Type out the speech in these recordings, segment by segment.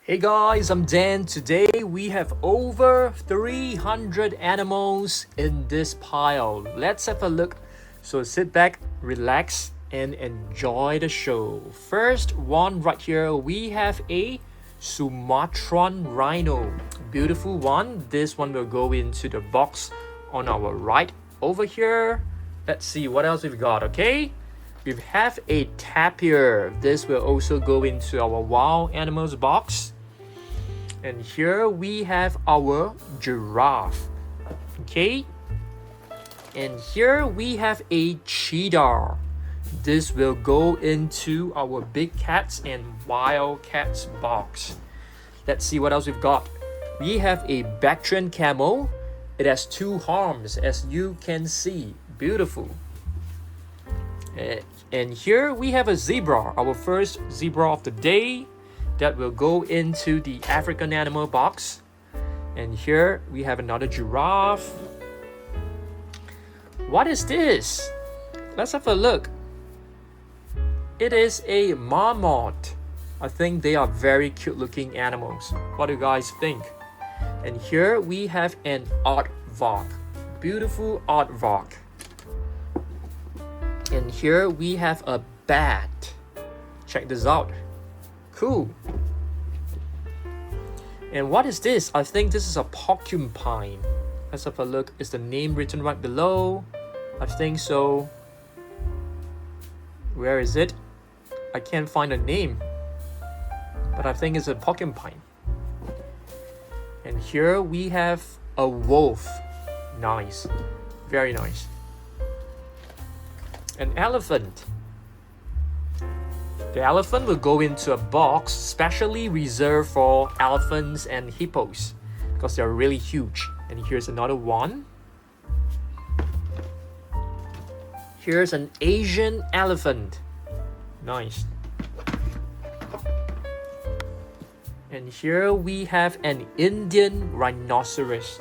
Hey guys, I'm Dan. Today we have over 300 animals in this pile. Let's have a look. So sit back, relax, and enjoy the show. First one right here, we have a Sumatran rhino. Beautiful one. This one will go into the box on our right over here. Let's see what else we've got, okay? We have a tapir. This will also go into our wild animals box. And here we have our giraffe. Okay. And here we have a cheetah. This will go into our big cats and wild cats box. Let's see what else we've got. We have a Bactrian camel. It has two arms, as you can see. Beautiful. And here we have a zebra, our first zebra of the day, that will go into the African animal box. And here we have another giraffe. What is this? Let's have a look. It is a marmot. I think they are very cute looking animals. What do you guys think? And here we have an aardvark. Beautiful aardvark. And here we have a bat. Check this out. Cool. And what is this? I think this is a porcupine. Let's have a look. Is the name written right below? I think so. Where is it? I can't find a name. But I think it's a porcupine. And here we have a wolf. Nice. Very nice. An elephant. The elephant will go into a box specially reserved for elephants and hippos because they're really huge. And here's another one. Here's an Asian elephant. Nice. And here we have an Indian rhinoceros.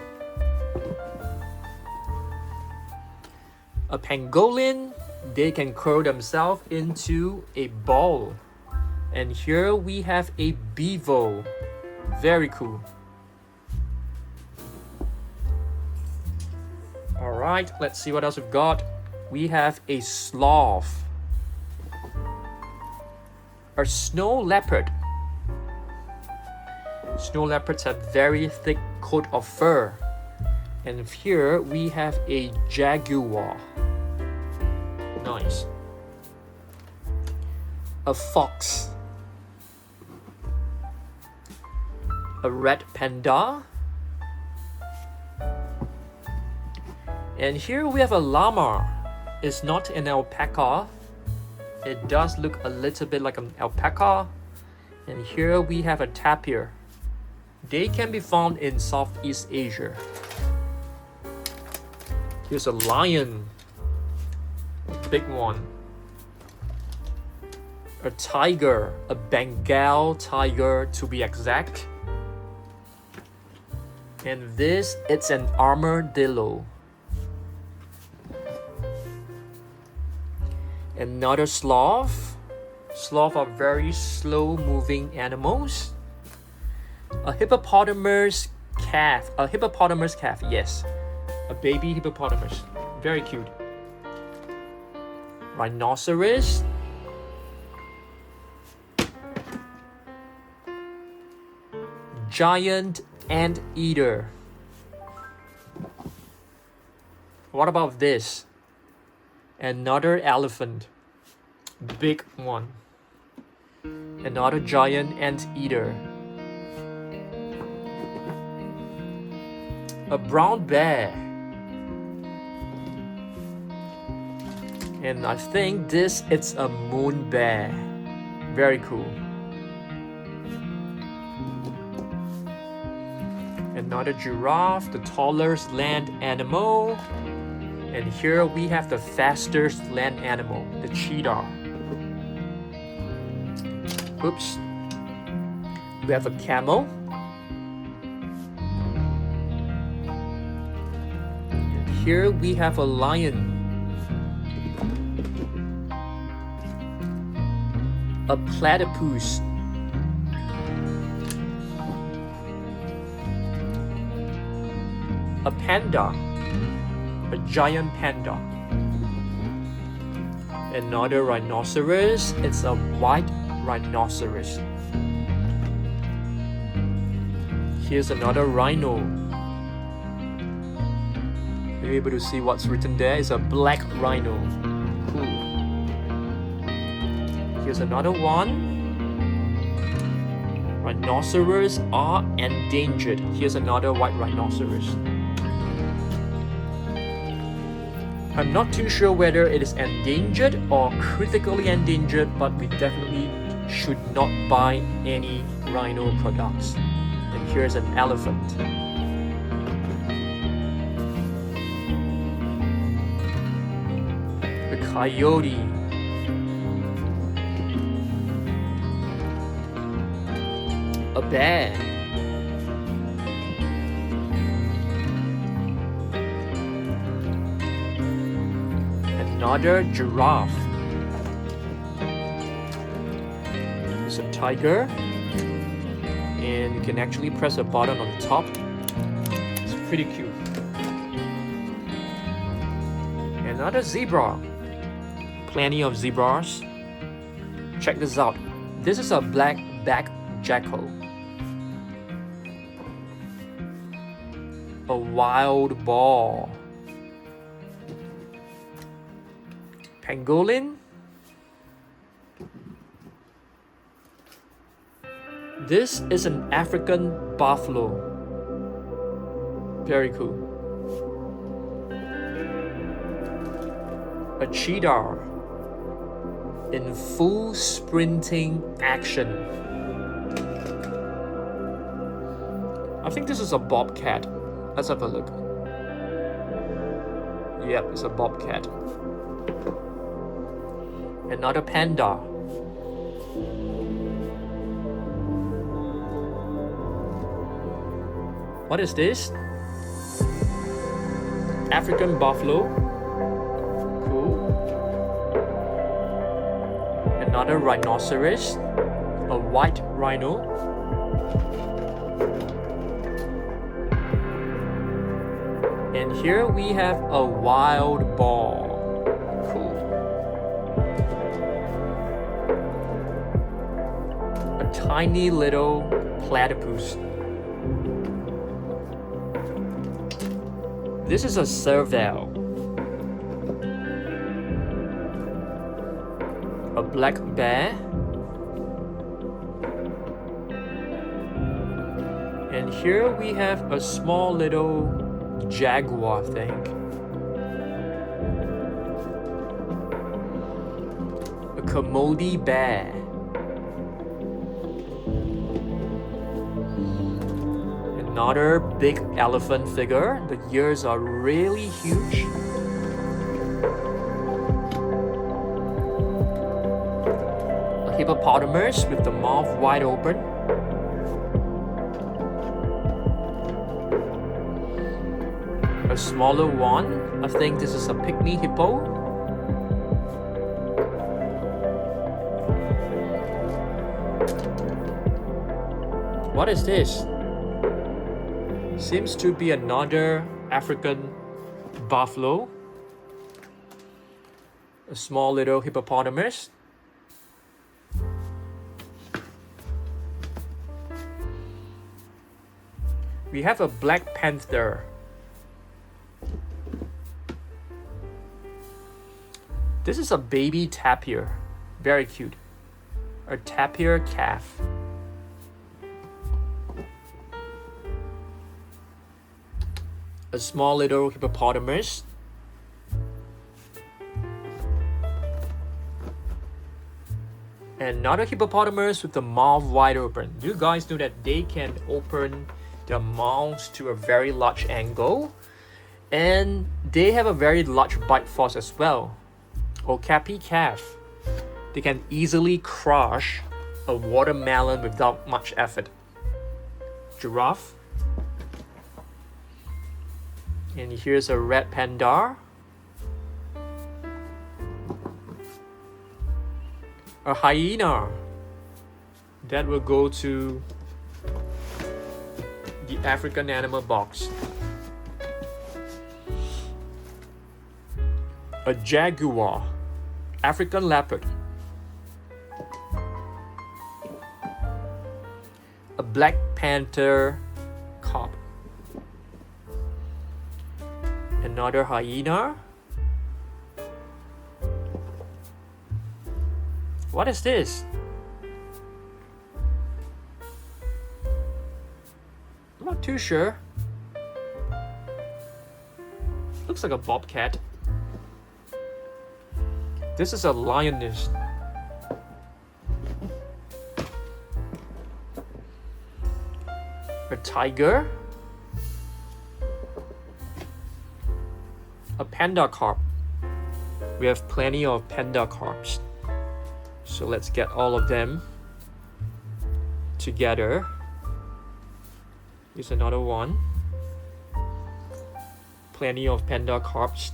A pangolin. They can curl themselves into a ball. And here we have a beaver. Very cool. Alright, let's see what else we've got. We have a sloth. A snow leopard. Snow leopards have very thick coat of fur. And here we have a jaguar. Nice. A fox. A red panda. And here we have a llama. It's not an alpaca. It does look a little bit like an alpaca. And here we have a tapir. They can be found in Southeast Asia. Here's a lion. Big one. A tiger, a Bengal tiger to be exact. And this, it's an armadillo. Another sloth. Sloths are very slow moving animals. A hippopotamus calf. A hippopotamus calf, yes. A baby hippopotamus. Very cute. Rhinoceros. Giant anteater. What about this? Another elephant. Big one. Another giant anteater. A brown bear. And I think this is a moon bear. Very cool. Another giraffe, the tallest land animal. And here we have the fastest land animal, the cheetah. Oops. We have a camel. And here we have a lion. A platypus. a panda, a giant panda. Another rhinoceros, it's a white rhinoceros. Here's another rhino. You're able to see what's written there. It's a black rhino. Cool. Here's another one. Rhinoceros are endangered. Here's another white rhinoceros. I'm not too sure whether it is endangered or critically endangered, but we definitely should not buy any rhino products. And here's an elephant. A coyote. A bear. Another giraffe. It's a tiger. And you can actually press a button on top. It's pretty cute. Another zebra. Plenty of zebras. Check this out. This is a black-backed jackal. A wild boar. Pangolin. This is an African buffalo. Very cool. A cheetah in full sprinting action. I think this is a bobcat. Let's have a look. Yep, it's a bobcat. Another panda. What is this? African buffalo. Cool. Another rhinoceros. A white rhino. And here we have a wild boar. Cool. A tiny little platypus. This is a serval. A black bear. And here we have a small little jaguar thing. A Komodo bear. Another big elephant figure. The ears are really huge. A hippopotamus with the mouth wide open. A smaller one. I think this is a pygmy hippo. What is this? Seems to be another African buffalo. A small little hippopotamus. We have a black panther. This is a baby tapir. Very cute. A tapir calf. A small little hippopotamus. And another hippopotamus with the mouth wide open. You guys know that they can open their mouths to a very large angle. And they have a very large bite force as well. Okapi calf. They can easily crush a watermelon without much effort. Giraffe. And here's a red panda. A hyena. That will go to the African animal box. A jaguar, African leopard, a black panther cub, another hyena. What is this? I'm not too sure. Looks like a bobcat. This is a lioness. A tiger. A panda carp. We have plenty of panda carps. So let's get all of them together. Here's another one. Plenty of panda carps.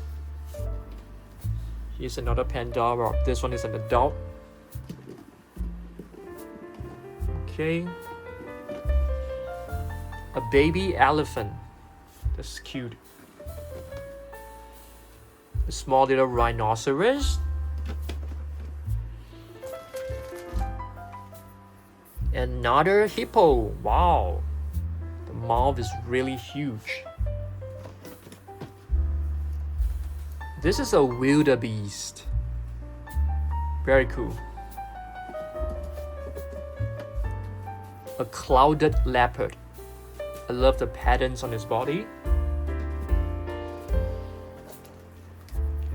Here's another panda. Well, this one is an adult. Okay. A baby elephant. That's cute. A small little rhinoceros. Another hippo. Wow. The mouth is really huge. This is a wildebeest. Very cool. A clouded leopard. I love the patterns on his body.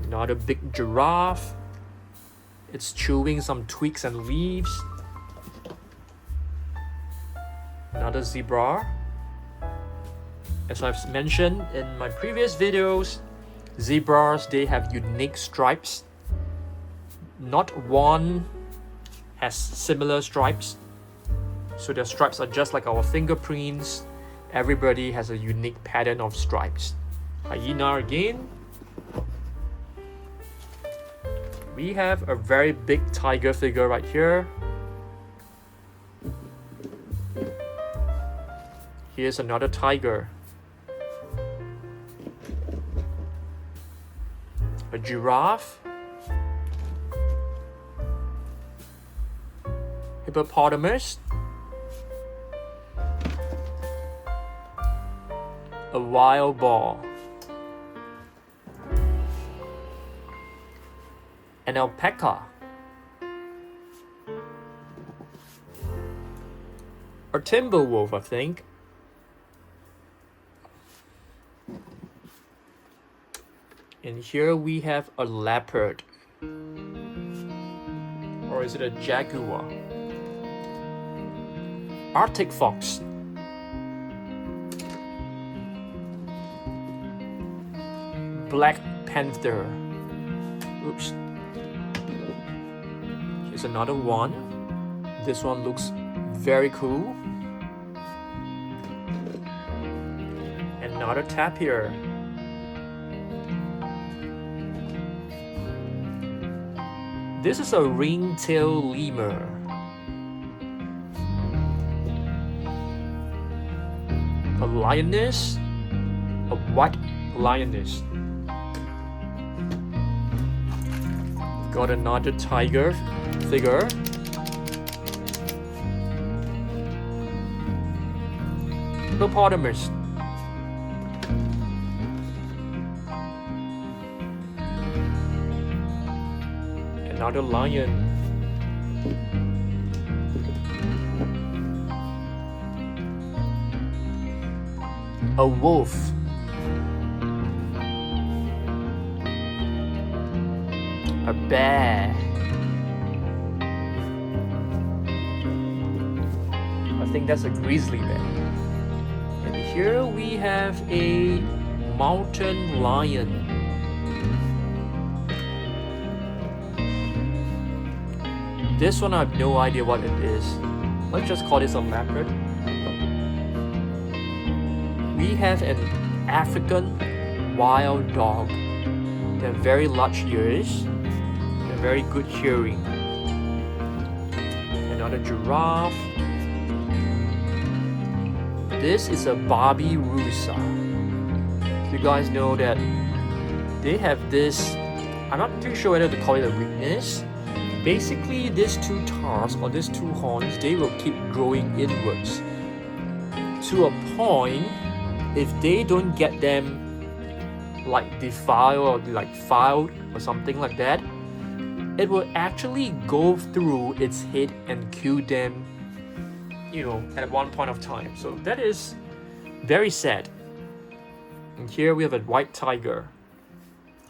Another big giraffe. It's chewing some twigs and leaves. Another zebra. As I've mentioned in my previous videos, zebras, they have unique stripes. Not one has similar stripes. So their stripes are just like our fingerprints. Everybody has a unique pattern of stripes. Hyena again. We have a very big tiger figure right here. Here's another tiger. A giraffe. Hippopotamus. A wild boar. An alpaca. A timber wolf, I think. And here we have a leopard. Or is it a jaguar? Arctic fox. Black panther. Oops. Here's another one. This one looks very cool. Another tapir. This is a ring-tailed lemur. A lioness, a white lioness. Got another tiger figure. Hippopotamus. Another lion. A wolf. A bear. I think that's a grizzly bear. And here we have a mountain lion. This one I have no idea what it is. Let's just call this a leopard. We have an African wild dog. They have very large ears and very good hearing. Another giraffe. This is a Barbie Rusa. You guys know that they have this I'm not too sure whether to call it a weakness. Basically, these two tusks or these two horns, they will keep growing inwards to a point. If they don't get them like defiled or like filed or something like that, it will actually go through its head and kill them, at one point of time. So that is very sad. And here we have a white tiger.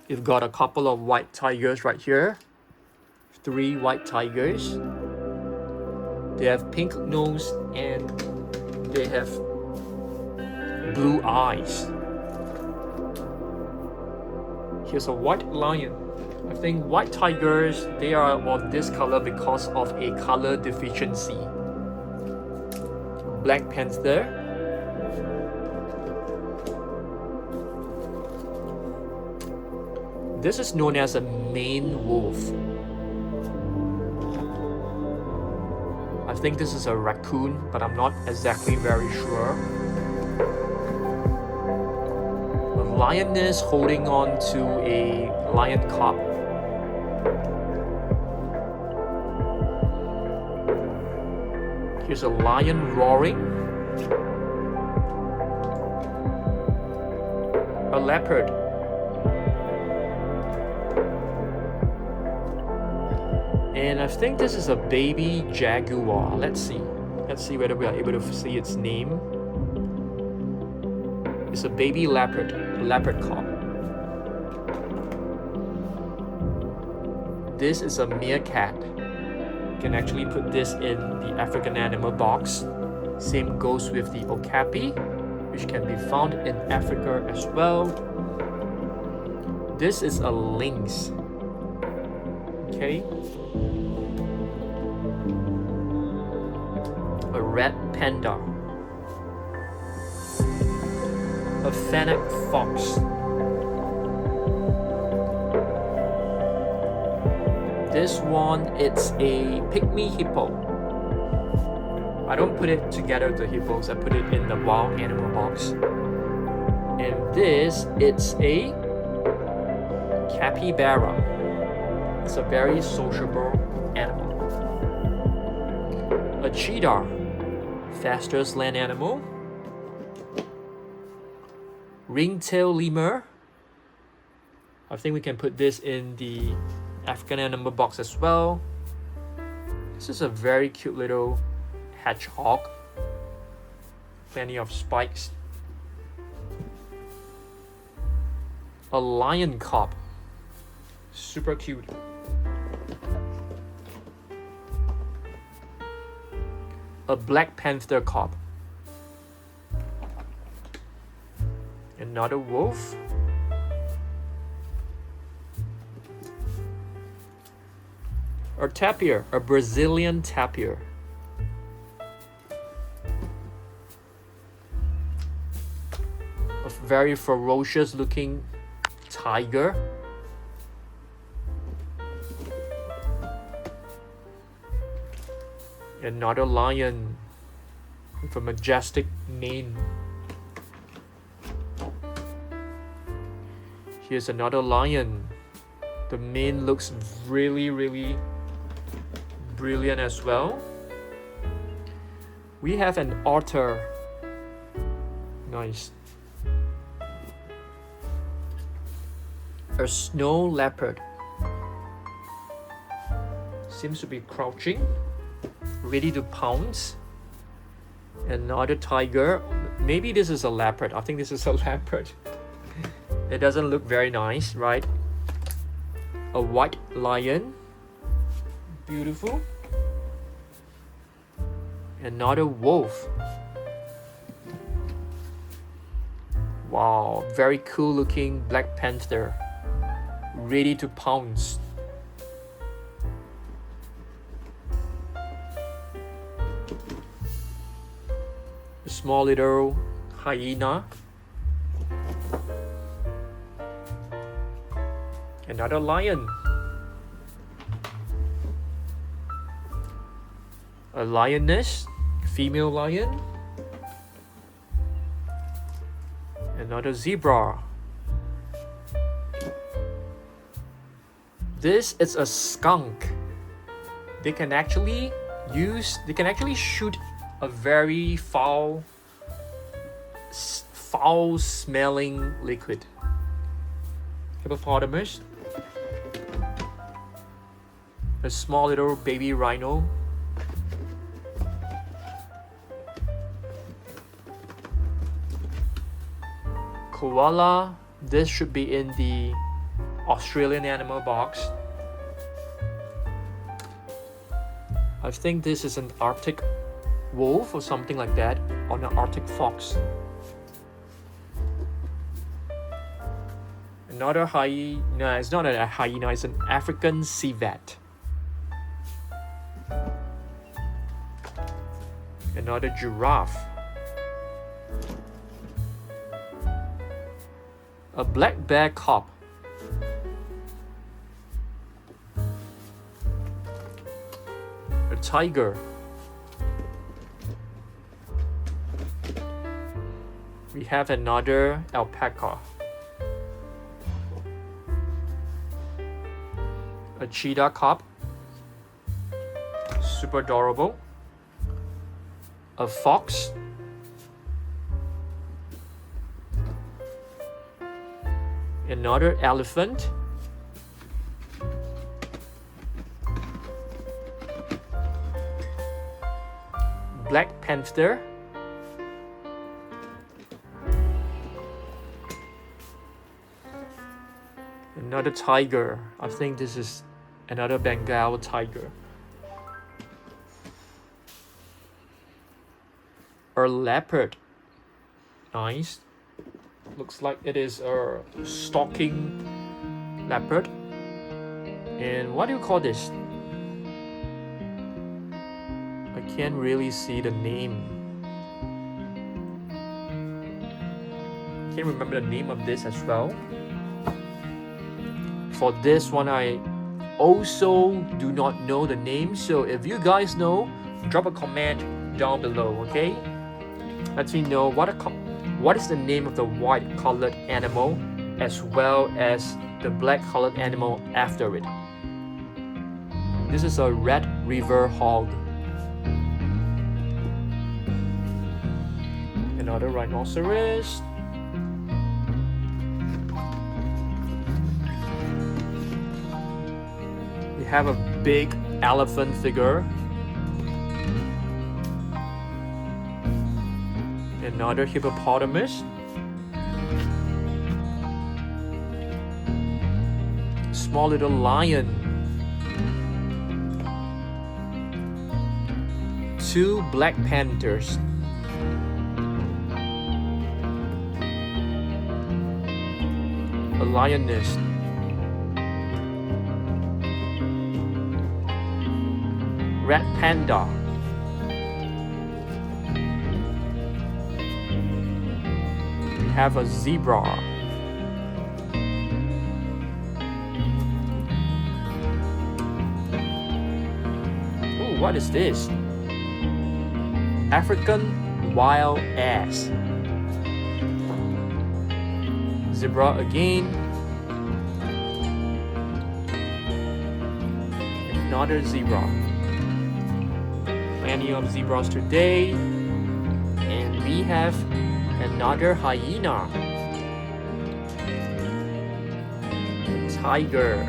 We've got a couple of white tigers right here. 3 white tigers. They have pink nose and they have blue eyes. Here's a white lion. I think white tigers, they are of this color because of a color deficiency. Black panther. This is known as a Maine wolf. I think this is a raccoon, but I'm not exactly very sure. A lioness holding on to a lion cub. Here's a lion roaring. A leopard. And I think this is a baby jaguar. Let's see whether we are able to see its name. It's a baby leopard cub. This is a meerkat. You can actually put this in the African animal box. Same goes with the Okapi, which can be found in Africa as well. This is a lynx. Okay. A red panda. A fennec fox. This one, it's a pygmy hippo. I don't put it together with the hippos, I put it in the wild animal box. And this, it's a capybara. It's a very sociable animal. A cheetah, fastest land animal. Ringtail lemur. I think we can put this in the African animal box as well. This is a very cute little hedgehog. Plenty of spikes. A lion cub. Super cute. A black panther cub. Another wolf. A tapir, a Brazilian tapir. A very ferocious looking tiger. Another lion with a majestic mane. Here's another lion. The mane looks really, really brilliant as well. We have an otter. Nice. A snow leopard. Seems to be crouching, ready to pounce. Another tiger. Maybe this is a leopard. I think this is a leopard. It doesn't look very nice, right? A white lion. Beautiful. Another wolf. Wow, very cool looking black panther. Ready to pounce. A small little hyena. Another lion. A lioness, female lion. Another zebra. This is a skunk. They can actually shoot a very foul smelling liquid. Hippopotamus. A small little baby rhino. Koala. This should be in the Australian animal box. I think this is an Arctic wolf or something like that, or an Arctic fox. Another hyena. No, it's not a hyena, it's an African civet. Another giraffe. A black bear cub. A tiger. We have another alpaca. A cheetah cub. Super adorable. A fox. Another elephant. Black panther. Another tiger. I think this is another Bengal tiger. A leopard. Nice. Looks like it is a stalking leopard. And what do you call this? I can't really see the name. Can't remember the name of this as well. For this one, I also do not know the name. So if you guys know, drop a comment down below, okay? Let me know what is the name of the white colored animal as well as the black colored animal after it. This is a red river hog. Another rhinoceros. We have a big elephant figure. Another hippopotamus. Small little lion. Two black panthers. A lioness. Red panda. We have a zebra. Ooh, what is this? African wild ass. Zebra again. Another zebra. Plenty of zebras today. And we have another hyena. Tiger.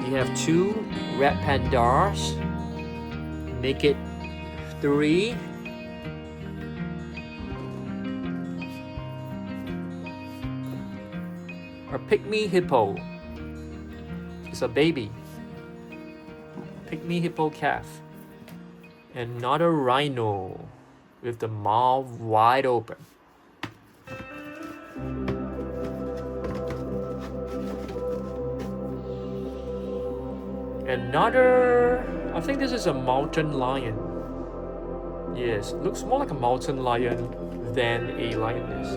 We have two red pandas. Make it 3. A pygmy hippo. It's a baby. Pygmy hippo calf. Another rhino with the mouth wide open. Another, I think this is a mountain lion. Yes, looks more like a mountain lion than a lioness.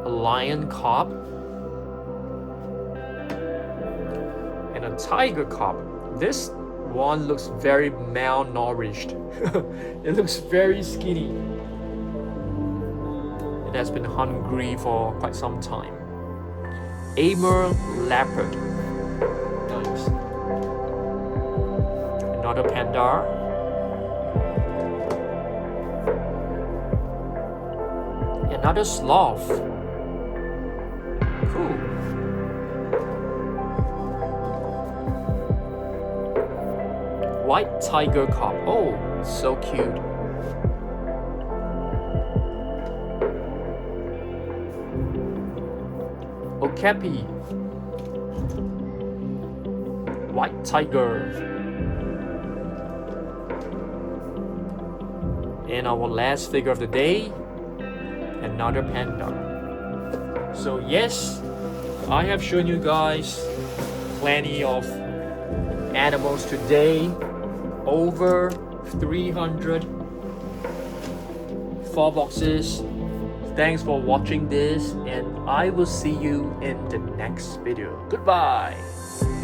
A lion cub. And a tiger cub. This one looks very malnourished. It looks very skinny. It has been hungry for quite some time. Amur leopard. Nice. Another panda. Another sloth. Cool. White tiger cub. Oh, so cute. Okapi. White tiger. And our last figure of the day, another panda. So yes, I have shown you guys plenty of animals today. Over 300 4 boxes. Thanks for watching this, and I will see you in the next video. Goodbye.